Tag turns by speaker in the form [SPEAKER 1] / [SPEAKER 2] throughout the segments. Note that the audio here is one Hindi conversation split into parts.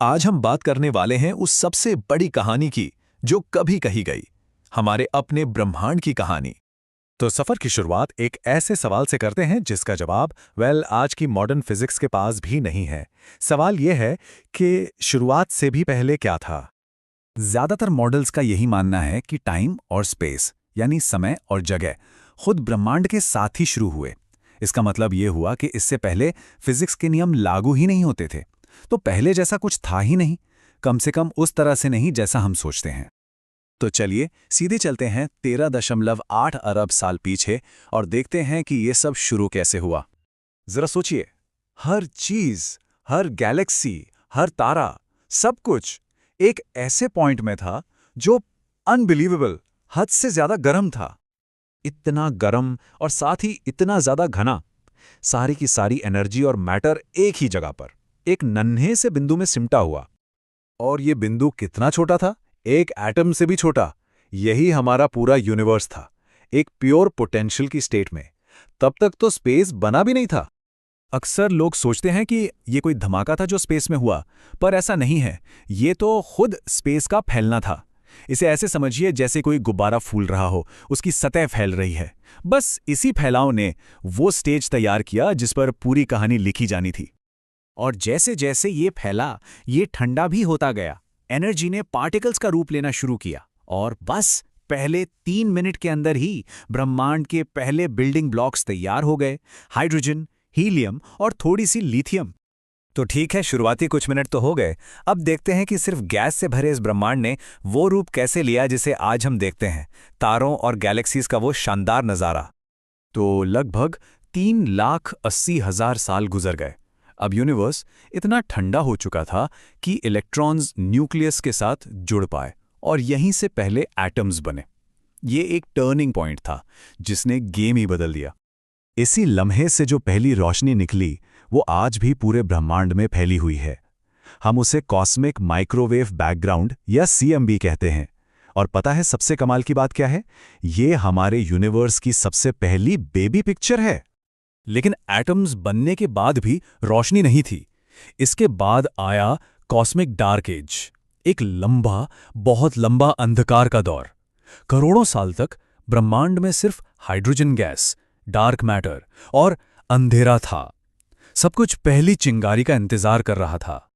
[SPEAKER 1] आज हम बात करने वाले हैं उस सबसे बड़ी कहानी की जो कभी कही गई, हमारे अपने ब्रह्मांड की कहानी।
[SPEAKER 2] तो सफर की शुरुआत एक ऐसे सवाल से करते हैं जिसका जवाब आज की मॉडर्न फिजिक्स के पास भी नहीं है। सवाल यह है कि शुरुआत से भी पहले क्या था। ज्यादातर मॉडल्स का यही मानना है कि टाइम और स्पेस यानी समय और जगह खुद ब्रह्मांड के साथ ही शुरू हुए। इसका मतलब यह हुआ कि इससे पहले फिजिक्स के नियम लागू ही नहीं होते थे, तो पहले जैसा कुछ था ही नहीं, कम से कम उस तरह से नहीं जैसा हम सोचते हैं। तो चलिए सीधे चलते हैं 13.8 अरब साल पीछे और देखते हैं कि ये सब शुरू कैसे हुआ। जरा सोचिए, हर चीज, हर गैलेक्सी, हर तारा, सब कुछ एक ऐसे पॉइंट में था जो अनबिलीवेबल, हद से ज्यादा गर्म था। इतना गर्म और साथ ही इतना ज्यादा घना, सारी की सारी एनर्जी और मैटर एक ही जगह पर, एक नन्हे से बिंदु में सिमटा हुआ। और ये बिंदु कितना छोटा था, एक एटम से भी छोटा। यही हमारा पूरा यूनिवर्स था, एक प्योर पोटेंशियल की स्टेट में। तब तक तो स्पेस बना भी नहीं था। अक्सर लोग सोचते हैं कि ये कोई धमाका था जो स्पेस में हुआ, पर ऐसा नहीं है। ये तो खुद स्पेस का फैलना था। इसे ऐसे समझिए जैसे कोई गुब्बारा फूल रहा हो, उसकी सतह फैल रही है। बस इसी फैलाव ने वो स्टेज तैयार किया जिस पर पूरी कहानी लिखी जानी थी।
[SPEAKER 3] और जैसे जैसे ये फैला, ये ठंडा भी होता गया। एनर्जी ने पार्टिकल्स का रूप लेना शुरू किया और बस पहले 3 मिनट के अंदर ही ब्रह्मांड के पहले बिल्डिंग ब्लॉक्स तैयार हो गए। हाइड्रोजन, हीलियम और थोड़ी सी लिथियम।
[SPEAKER 2] तो ठीक है, शुरुआती कुछ मिनट तो हो गए। अब देखते हैं कि सिर्फ गैस से भरे इस ब्रह्मांड ने वो रूप कैसे लिया जिसे आज हम देखते हैं, तारों और गैलेक्सीज का वो शानदार नज़ारा। तो लगभग 3,80,000 साल गुजर गए। अब यूनिवर्स इतना ठंडा हो चुका था कि इलेक्ट्रॉन्स न्यूक्लियस के साथ जुड़ पाए और यहीं से पहले एटम्स बने। ये एक टर्निंग पॉइंट था जिसने गेम ही बदल दिया। इसी लम्हे से जो पहली रोशनी निकली वो आज भी पूरे ब्रह्मांड में फैली हुई है। हम उसे कॉस्मिक माइक्रोवेव बैकग्राउंड या CMB कहते हैं। और पता है सबसे कमाल की बात क्या है? ये हमारे यूनिवर्स की सबसे पहली बेबी पिक्चर है। लेकिन एटम्स बनने के बाद भी रोशनी नहीं थी। इसके बाद आया कॉस्मिक डार्क एज, एक लंबा, बहुत लंबा अंधकार का दौर। करोड़ों साल तक ब्रह्मांड में सिर्फ हाइड्रोजन गैस, डार्क मैटर और अंधेरा था। सब कुछ पहली चिंगारी का इंतजार कर रहा था।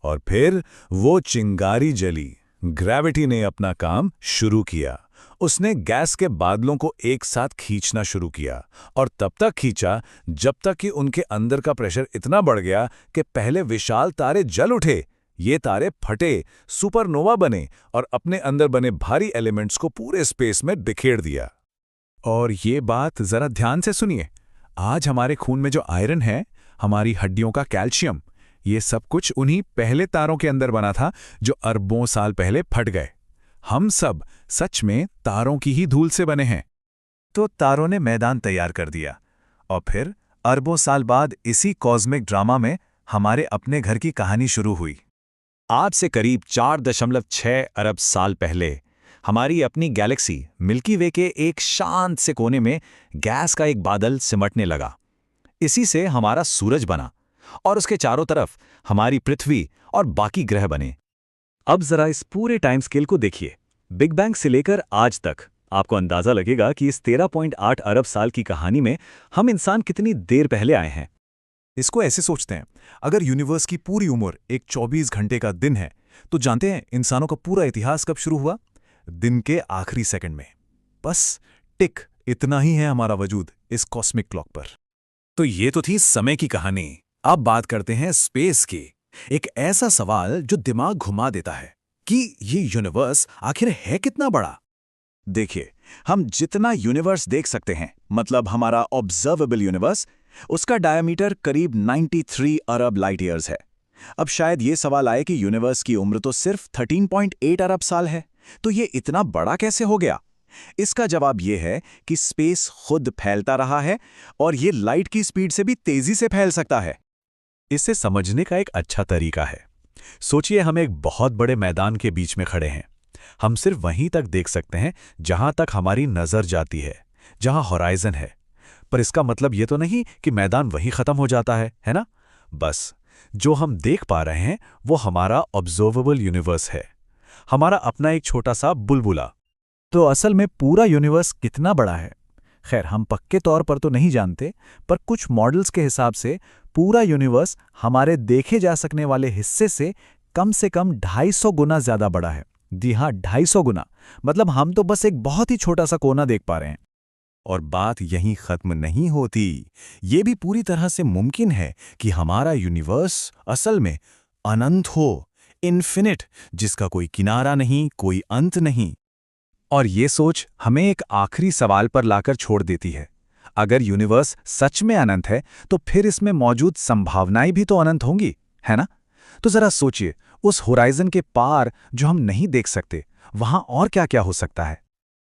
[SPEAKER 2] और फिर वो चिंगारी जली, ग्रेविटी ने अपना काम शुरू किया। उसने गैस के बादलों को एक साथ खींचना शुरू किया और तब तक खींचा जब तक कि उनके अंदर का प्रेशर इतना बढ़ गया कि पहले विशाल तारे जल उठे। ये तारे फटे, सुपरनोवा बने और अपने अंदर बने भारी एलिमेंट्स को पूरे स्पेस में बिखेर दिया। और ये बात जरा ध्यान से सुनिए। आज हमारे खून में जो आयरन है, हमारी हड्डियों का कैल्शियम, ये सब कुछ उन्हीं पहले तारों के अंदर बना था जो अरबों साल पहले फट गए। हम सब सच में तारों की ही धूल से बने हैं। तो तारों ने मैदान तैयार कर दिया और फिर अरबों साल बाद इसी कॉस्मिक ड्रामा में हमारे अपने घर की कहानी शुरू हुई। आज से करीब 4.6 अरब साल पहले हमारी अपनी गैलेक्सी मिल्की वे के एक शांत से कोने में गैस का एक बादल सिमटने लगा। इसी से हमारा सूरज बना और उसके चारों तरफ हमारी पृथ्वी और बाकी ग्रह बने। अब जरा इस पूरे टाइम स्केल को देखिए, बिग बैंग से लेकर आज तक। आपको अंदाजा लगेगा कि इस 13.8 अरब साल की कहानी में हम इंसान कितनी देर पहले आए हैं। इसको ऐसे सोचते हैं, अगर यूनिवर्स की पूरी उम्र एक 24 घंटे का दिन है, तो जानते हैं इंसानों का पूरा इतिहास कब शुरू हुआ? दिन के आखिरी सेकंड में। बस टिक इतना ही है हमारा वजूद इस कॉस्मिक क्लॉक पर। तो ये तो थी समय की कहानी। अब बात करते हैं स्पेस की। एक ऐसा सवाल जो दिमाग घुमा देता है कि ये यूनिवर्स आखिर है कितना बड़ा। देखिए, हम जितना यूनिवर्स देख सकते हैं, मतलब हमारा ऑब्जर्वेबल यूनिवर्स, उसका डायमीटर करीब 93 अरब लाइट ईयर्स है। अब शायद ये सवाल आए कि यूनिवर्स की उम्र तो सिर्फ 13.8 अरब साल है, तो ये इतना बड़ा कैसे हो गया? इसका जवाब ये है कि स्पेस खुद फैलता रहा है और ये लाइट की स्पीड से भी तेजी से फैल सकता है। इसे समझने का एक अच्छा तरीका है। सोचिए, हम एक बहुत बड़े मैदान के बीच में खड़े हैं। हम सिर्फ वहीं तक देख सकते हैं जहां तक हमारी नजर जाती है, जहां हॉराइजन है। पर इसका मतलब ये तो नहीं कि मैदान वहीं खत्म हो जाता है ना? बस जो हम देख पा रहे हैं वो हमारा ऑब्जर्वेबल यूनिवर्स है, हमारा अपना एक छोटा सा बुलबुला।
[SPEAKER 3] तो असल में पूरा यूनिवर्स कितना बड़ा है? खैर, हम पक्के तौर पर तो नहीं जानते, पर कुछ मॉडल्स के हिसाब से पूरा यूनिवर्स हमारे देखे जा सकने वाले हिस्से से कम 250 गुना ज्यादा बड़ा है। जी हाँ, 250 गुना। मतलब हम तो बस एक बहुत ही छोटा सा कोना देख पा रहे हैं।
[SPEAKER 2] और बात यहीं खत्म नहीं होती। ये भी पूरी तरह से मुमकिन है कि हमारा यूनिवर्स असल में अनंत हो, इन्फिनिट, जिसका कोई किनारा नहीं, कोई अंत नहीं। और ये सोच हमें एक आखिरी सवाल पर लाकर छोड़ देती है। अगर यूनिवर्स सच में अनंत है, तो फिर इसमें मौजूद संभावनाएं भी तो अनंत होंगी, है ना? तो जरा सोचिए, उस होराइजन के पार जो हम नहीं देख सकते, वहां और क्या क्या हो सकता है।